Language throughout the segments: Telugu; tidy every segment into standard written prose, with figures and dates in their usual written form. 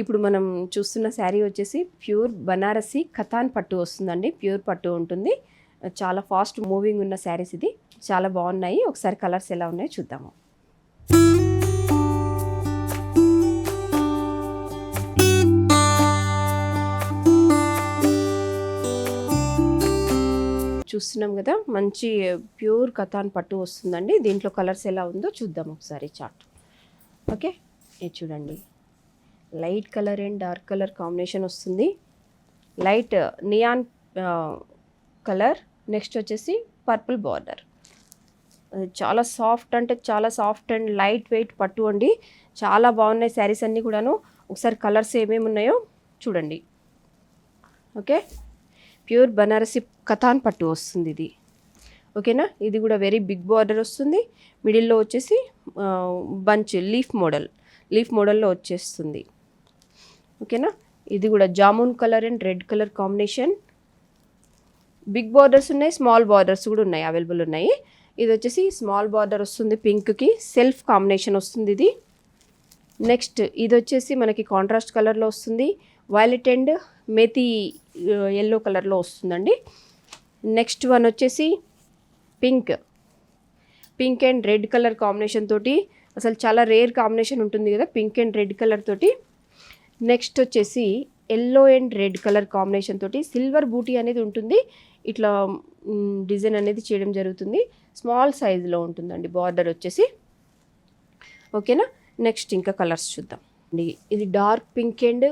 ఇప్పుడు మనం చూస్తున్న శారీ వచ్చేసి ప్యూర్ బనారసి కథాన్ పట్టు వస్తుందండి. ప్యూర్ పట్టు ఉంటుంది. చాలా ఫాస్ట్ మూవింగ్ ఉన్న శారీస్ ఇది. చాలా బాగున్నాయి. ఒకసారి కలర్స్ ఎలా ఉన్నాయో చూద్దాము. చూస్తున్నాం కదా, మంచి ప్యూర్ కథాన్ పట్టు వస్తుందండి. దీంట్లో కలర్స్ ఎలా ఉందో చూద్దాం ఒకసారి చార్ట్. ఓకే, ఇది చూడండి, light colour and dark colour combination వస్తుంది. లైట్ నియాన్ కలర్, నెక్స్ట్ వచ్చేసి పర్పుల్ బార్డర్. చాలా సాఫ్ట్ అంటే చాలా సాఫ్ట్ అండ్ లైట్ వెయిట్ పట్టు అండి. చాలా బాగున్నాయి శారీస్ అన్నీ కూడాను. ఒకసారి కలర్స్ ఏమేమి ఉన్నాయో చూడండి. ఓకే, ప్యూర్ బనారసి కథాన్ పట్టు వస్తుంది ఇది. ఓకేనా, ఇది కూడా వెరీ బిగ్ బార్డర్ వస్తుంది. మిడిల్లో వచ్చేసి బంచ్ లీఫ్ మోడల్లో వచ్చేస్తుంది. ఓకేనా, ఇది కూడా jamun colour and red colour combination. Big borders ఉన్నాయి, స్మాల్ బార్డర్స్ కూడా ఉన్నాయి, అవైలబుల్ ఉన్నాయి. ఇది వచ్చేసి స్మాల్ బార్డర్ వస్తుంది, పింక్కి సెల్ఫ్ కాంబినేషన్ వస్తుంది ఇది. నెక్స్ట్ ఇది వచ్చేసి మనకి కాంట్రాస్ట్ కలర్లో వస్తుంది. వైలెట్ అండ్ మెతి ఎల్లో కలర్లో వస్తుందండి. నెక్స్ట్ వన్ వచ్చేసి pink and red colour combination తోటి, అసలు చాలా రేర్ కాంబినేషన్ ఉంటుంది కదా పింక్ అండ్ రెడ్ కలర్ తోటి. నెక్స్ట్ వచ్చేసి yellow and red colour combination తోటి సిల్వర్ బూటీ అనేది ఉంటుంది. ఇట్లా డిజైన్ అనేది చేయడం జరుగుతుంది. స్మాల్ సైజులో ఉంటుందండి బార్డర్ వచ్చేసి. ఓకేనా, నెక్స్ట్ ఇంకా కలర్స్ చూద్దాం. ఇది డార్క్ పింక్ అండ్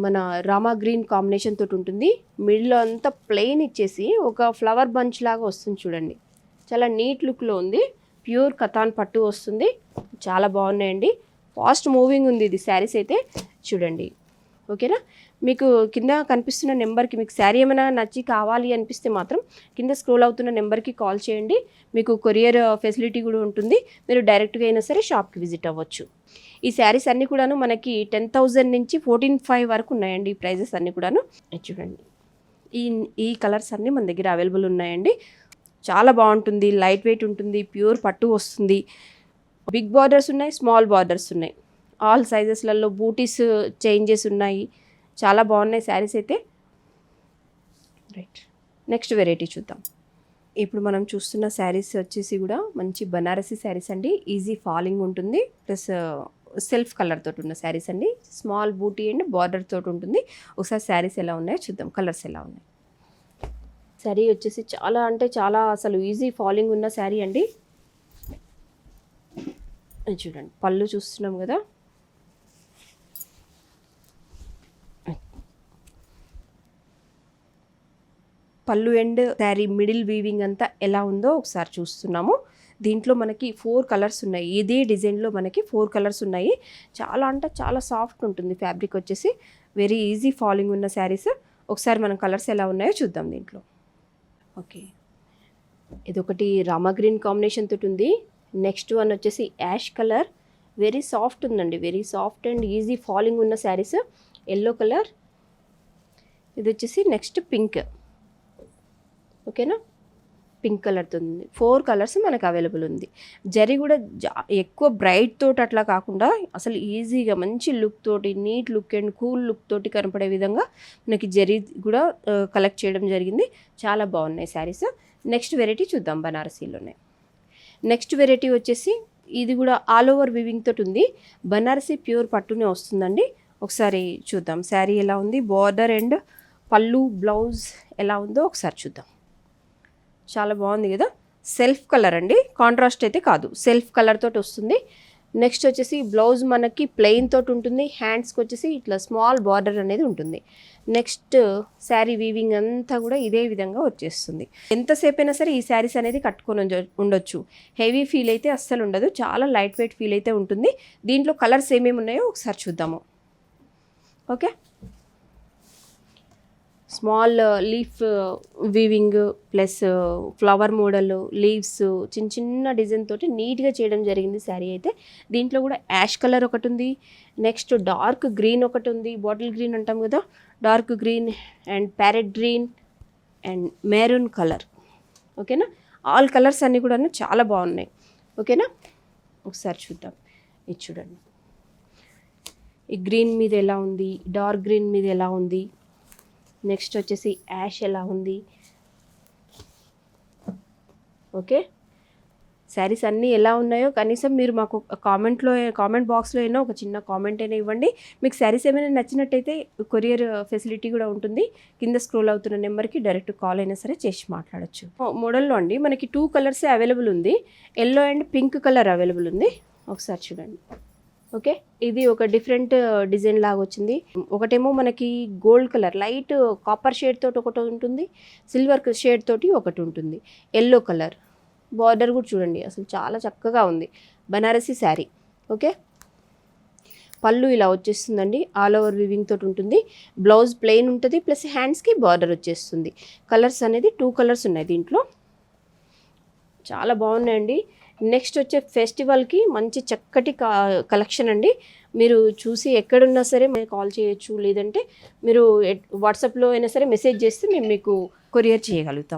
మన రామా గ్రీన్ కాంబినేషన్ తోటి ఉంటుంది. మిడిల్లో అంతా ప్లెయిన్ ఇచ్చేసి ఒక ఫ్లవర్ బంచ్ లాగా వస్తుంది చూడండి. చాలా నీట్ లుక్లో ఉంది. ప్యూర్ కథాన్ పట్టు వస్తుంది. చాలా బాగున్నాయండి. ఫాస్ట్ మూవింగ్ ఉంది ఇది శారీస్ అయితే చూడండి. ఓకేనా, మీకు కింద కనిపిస్తున్న నెంబర్కి మీకు శారీ ఏమైనా నచ్చి కావాలి అనిపిస్తే మాత్రం కింద స్క్రోల్ అవుతున్న నెంబర్కి కాల్ చేయండి. మీకు కొరియర్ ఫెసిలిటీ కూడా ఉంటుంది. మీరు డైరెక్ట్గా అయినా సరే షాప్కి విజిట్ అవ్వచ్చు. ఈ శారీస్ అన్నీ కూడాను మనకి 10,000 నుంచి 14,500 వరకు ఉన్నాయండి. ఈ ప్రైజెస్ అన్నీ కూడాను చూడండి. ఈ కలర్స్ అన్నీ మన దగ్గర అవైలబుల్ ఉన్నాయండి. చాలా బాగుంటుంది, లైట్ వెయిట్ ఉంటుంది, ప్యూర్ పట్టు వస్తుంది. బిగ్ బార్డర్స్ ఉన్నాయి, స్మాల్ బార్డర్స్ ఉన్నాయి. ఆల్ సైజెస్లలో బూటీస్ చేంజెస్ ఉన్నాయి. చాలా బాగున్నాయి శారీస్ అయితే. రైట్, నెక్స్ట్ వెరైటీ చూద్దాం. ఇప్పుడు మనం చూస్తున్న శారీస్ వచ్చేసి కూడా మంచి బనారసి శారీస్ అండి. ఈజీ ఫాలింగ్ ఉంటుంది, ప్లస్ సెల్ఫ్ కలర్ తోటి ఉన్న శారీస్ అండి. స్మాల్ బూటీ అండ్ బార్డర్ తోటి ఉంటుంది. ఒకసారి శారీస్ ఎలా ఉన్నాయో చూద్దాం, కలర్స్ ఎలా ఉన్నాయి. శారీ వచ్చేసి చాలా అంటే చాలా అసలు ఈజీ ఫాలింగ్ ఉన్న శారీ అండి. చూడండి, పళ్ళు చూస్తున్నాం కదా, పళ్ళు అండ్ శారీ మిడిల్ వీవింగ్ అంతా ఎలా ఉందో ఒకసారి చూస్తున్నాము. దీంట్లో మనకి 4 కలర్స్ ఉన్నాయి. ఇదే డిజైన్లో మనకి 4 కలర్స్ ఉన్నాయి. చాలా అంటే చాలా సాఫ్ట్ ఉంటుంది ఫ్యాబ్రిక్ వచ్చేసి. వెరీ ఈజీ ఫాలింగ్ ఉన్న శారీస్. ఒకసారి మనం కలర్స్ ఎలా ఉన్నాయో చూద్దాం దీంట్లో. ఓకే, ఇదొకటి రామా గ్రీన్ కాంబినేషన్ తోటి ఉంది. నెక్స్ట్ వన్ వచ్చేసి యాష్ కలర్. వెరీ సాఫ్ట్ ఉందండి, very soft and easy falling ఉన్న శారీస్. Yellow colour. ఇది వచ్చేసి నెక్స్ట్ పింక్. ఓకేనా, పింక్ కలర్తో ఉంది. 4 కలర్స్ మనకు అవైలబుల్ ఉంది. జరీ కూడా ఎక్కువ బ్రైట్ తోటి అట్లా కాకుండా అసలు ఈజీగా మంచి లుక్ తోటి, neat look and cool look తోటి కనపడే విధంగా మనకి జరీ కూడా కలెక్ట్ చేయడం జరిగింది. చాలా బాగున్నాయి శారీస్. నెక్స్ట్ వెరైటీ చూద్దాం బనారసీలోనే. నెక్స్ట్ వెరైటీ వచ్చేసి ఇది కూడా ఆల్ ఓవర్ వివింగ్ తోటి ఉంది. బనారసీ ప్యూర్ పట్టునే వస్తుందండి. ఒకసారి చూద్దాం శారీ ఎలా ఉంది, బార్డర్ అండ్ పళ్ళు బ్లౌజ్ ఎలా ఉందో ఒకసారి చూద్దాం. చాలా బాగుంది కదా. సెల్ఫ్ కలర్ అండి, కాంట్రాస్ట్ అయితే కాదు, సెల్ఫ్ కలర్ తోటి వస్తుంది. నెక్స్ట్ వచ్చేసి బ్లౌజ్ మనకి ప్లెయిన్ తోటి ఉంటుంది. హ్యాండ్స్కి వచ్చేసి ఇట్లా స్మాల్ బార్డర్ అనేది ఉంటుంది. నెక్స్ట్ శారీ వీవింగ్ అంతా కూడా ఇదే విధంగా వచ్చేస్తుంది. ఎంతసేపు అయినా సరే ఈ శారీస్ అనేది కట్టుకొని ఉండొచ్చు. హెవీ ఫీల్ అయితే అస్సలు ఉండదు. చాలా లైట్ వెయిట్ ఫీల్ అయితే ఉంటుంది. దీంట్లో కలర్స్ ఏమేమి ఉన్నాయో ఒకసారి చూద్దాము. Okay, small leaf weaving plus flower model leaves చిన్న చిన్న డిజైన్ తోటి నీట్గా చేయడం జరిగింది శారీ అయితే. దీంట్లో కూడా యాష్ కలర్ ఒకటి ఉంది. నెక్స్ట్ డార్క్ గ్రీన్ ఒకటి ఉంది, బాటిల్ గ్రీన్ అంటాం కదా, dark green and parrot green and maroon colour. ఓకేనా, ఆల్ కలర్స్ అన్నీ కూడా చాలా బాగున్నాయి. ఓకేనా, ఒకసారి చూద్దాం. ఇది చూడండి, ఈ గ్రీన్ మీద ఎలా ఉంది, డార్క్ గ్రీన్ మీద ఎలా ఉంది, నెక్స్ట్ వచ్చేసి యాష్ ఎలా ఉంది. ఓకే, శారీస్ అన్నీ ఎలా ఉన్నాయో కనీసం మీరు మాకు కామెంట్ బాక్స్లో అయినా ఒక చిన్న కామెంట్ అయినా ఇవ్వండి. మీకు శారీస్ ఏమైనా నచ్చినట్టయితే కొరియర్ ఫెసిలిటీ కూడా ఉంటుంది. కింద స్క్రోల్ అవుతున్న నెంబర్కి డైరెక్ట్ కాల్ అయినా సరే చేసి మాట్లాడచ్చు. మోడల్లో అండి మనకి 2 కలర్స్ అవైలబుల్ ఉంది. Yellow and pink colour available ఉంది. ఒకసారి చూడండి. ఓకే, ఇది ఒక డిఫరెంట్ డిజైన్ లాగా వచ్చింది. ఒకటేమో మనకి gold colour light copper shade తోటి ఒకటి ఉంటుంది, సిల్వర్ షేడ్ తోటి ఒకటి ఉంటుంది. ఎల్లో కలర్ బార్డర్ కూడా చూడండి, అసలు చాలా చక్కగా ఉంది. బనారసి శారీ. ఓకే, పళ్ళు ఇలా వచ్చేస్తుందండి, ఆల్ ఓవర్ వివింగ్ తోటి ఉంటుంది. బ్లౌజ్ ప్లెయిన్ ఉంటుంది, ప్లస్ హ్యాండ్స్కి బార్డర్ వచ్చేస్తుంది. కలర్స్ అనేది 2 కలర్స్ ఉన్నాయి దీంట్లో, చాలా బాగున్నాయండి. నెక్స్ట్ వచ్చే ఫెస్టివల్కి మంచి చక్కటి కలెక్షన్ అండి. మీరు చూసి ఎక్కడున్నా సరే మేము కాల్ చేయొచ్చు, లేదంటే మీరు వాట్సాప్లో అయినా సరే మెసేజ్ చేస్తే మేము మీకు కొరియర్ చేయగలుగుతాం.